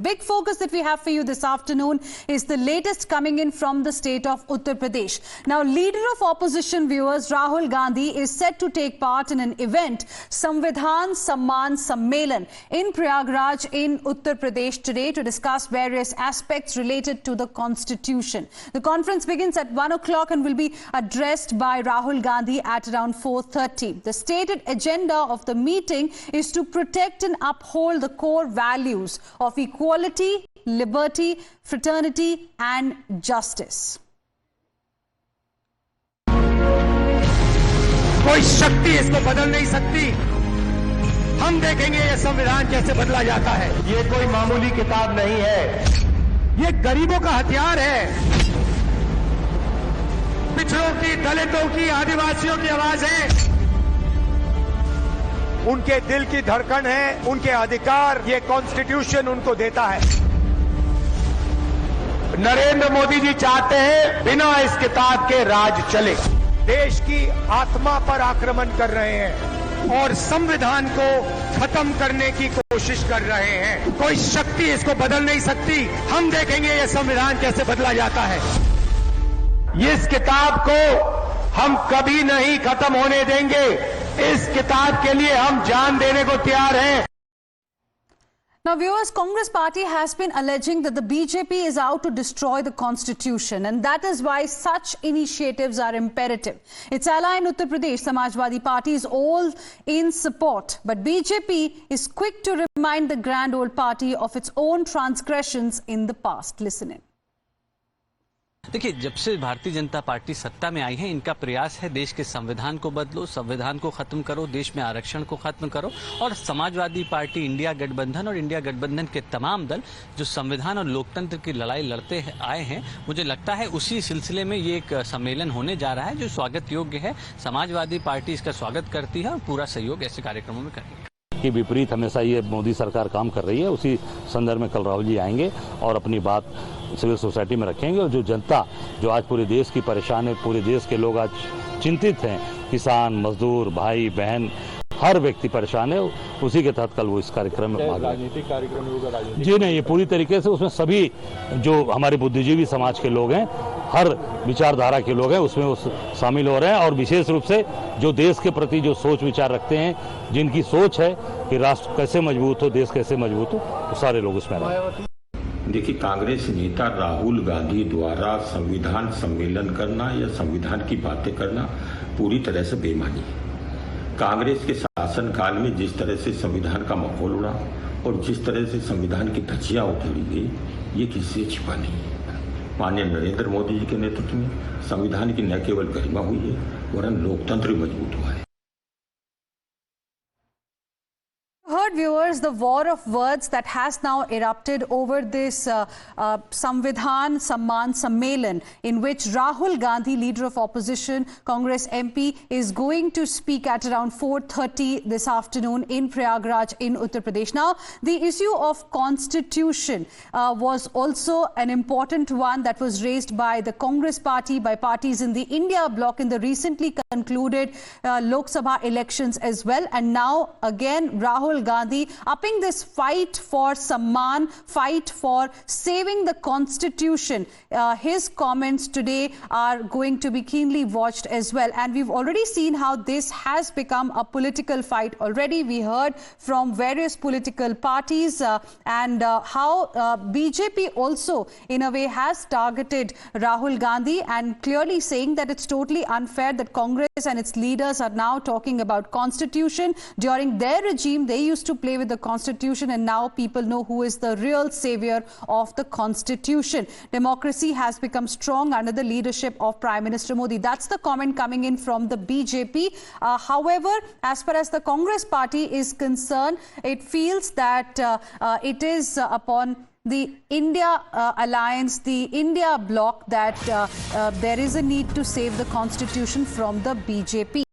Big focus that we have for you this afternoon is the latest coming in from the state of Uttar Pradesh. Now, leader of opposition viewers Rahul Gandhi is set to take part in an event, Samvidhan Samman Sammelan, in Prayagraj in Uttar Pradesh today to discuss various aspects related to the constitution. The conference begins at 1 o'clock and will be addressed by Rahul Gandhi at around 4:30. The stated agenda of the meeting is to protect and uphold the core values of equality, liberty, fraternity and justice. कोई शक्ति इसको बदल नहीं सकती। हम देखेंगे ये संविधान कैसे बदला जाता है। ये कोई मामूली किताब नहीं है, ये गरीबों का हथियार है, पिछड़ों की, दलितों की, आदिवासियों की आवाज है, उनके दिल की धड़कन है, उनके अधिकार ये कॉन्स्टिट्यूशन उनको देता है। नरेंद्र मोदी जी चाहते हैं बिना इस किताब के राज चले। देश की आत्मा पर आक्रमण कर रहे हैं और संविधान को खत्म करने की कोशिश कर रहे हैं। कोई शक्ति इसको बदल नहीं सकती। हम देखेंगे ये संविधान कैसे बदला जाता है। इस किताब को हम कभी नहीं खत्म होने देंगे। इस किताब के लिए हम जान देने को तैयार हैं। Now, viewers, Congress party has been alleging that the BJP is out to destroy the constitution, and that is why such initiatives are imperative. Its ally in Uttar Pradesh, Samajwadi Party, is all in support, but BJP is quick to remind the grand old party of its own transgressions in the past. Listen in. देखिए, जब से Bharatiya Janata party सत्ता में आई है, इनका प्रयास है देश के संविधान को बदलो, संविधान को खत्म करो, देश में आरक्षण को खत्म करो। और समाजवादी पार्टी, इंडिया गठबंधन और इंडिया गठबंधन के तमाम दल जो संविधान और लोकतंत्र की लड़ाई लड़ते आए हैं, मुझे लगता है उसी सिलसिले में ये एक सम्मेलन होने जा रहा है जो स्वागत योग्य है। समाजवादी पार्टी इसका स्वागत करती है और पूरा सहयोग ऐसे कार्यक्रमों में करेगी। के विपरीत हमेशा ये मोदी सरकार काम कर रही है। उसी संदर्भ में कल राहुल जी आएंगे और अपनी बात सिविल सोसाइटी में रखेंगे। और जो जनता जो आज पूरे देश की परेशान है, पूरे देश के लोग आज चिंतित हैं, किसान, मजदूर, भाई बहन, हर व्यक्ति परेशान है, उसी के तहत कल वो इस कार्यक्रम में भाग राजनीतिक कार्यक्रम होगा। जी नहीं, ये पूरी तरीके से उसमें सभी जो हमारे बुद्धिजीवी समाज के लोग हैं, हर विचारधारा के लोग हैं, उसमें वो शामिल हो रहे हैं। और विशेष रूप से जो देश के प्रति जो सोच विचार रखते हैं, जिनकी सोच है कि राष्ट्र कैसे मजबूत हो, देश कैसे मजबूत हो, वो सारे लोग उसमें आए। देखिए, कांग्रेस नेता राहुल गांधी द्वारा संविधान सम्मेलन करना या संविधान की बातें करना पूरी तरह से बेईमानी है। कांग्रेस के शासनकाल में जिस तरह से संविधान का माहौल उड़ा और जिस तरह से संविधान की धज्जियां उखेड़ी गई, ये किसी से छिपा नहीं है। माननीय नरेंद्र मोदी जी के नेतृत्व में संविधान की न केवल गरिमा हुई है, वरन लोकतंत्र मजबूत हुआ है। Heard, viewers, the war of words that has now erupted over this Samvidhan Samman Sammelan, in which Rahul Gandhi, leader of opposition, Congress MP, is going to speak at around 4:30 this afternoon in Prayagraj in Uttar Pradesh. Now, the issue of constitution was also an important one that was raised by the Congress party, by parties in the India bloc in the recently concluded Lok Sabha elections as well. And now again, Rahul Gandhi upping this fight for Samman, fight for saving the constitution. His comments today are going to be keenly watched as well. And we've already seen how this has become a political fight already. We heard from various political parties and how BJP also in a way has targeted Rahul Gandhi, and clearly saying that it's totally unfair that Congress and its leaders are now talking about constitution. During their regime, they used to play with the constitution, and now people know who is the real savior of the constitution. Democracy has become strong under the leadership of Prime Minister Modi. That's the comment coming in from the BJP. However, as far as the Congress party is concerned, it feels that it is upon the India alliance, the India bloc, that there is a need to save the constitution from the BJP.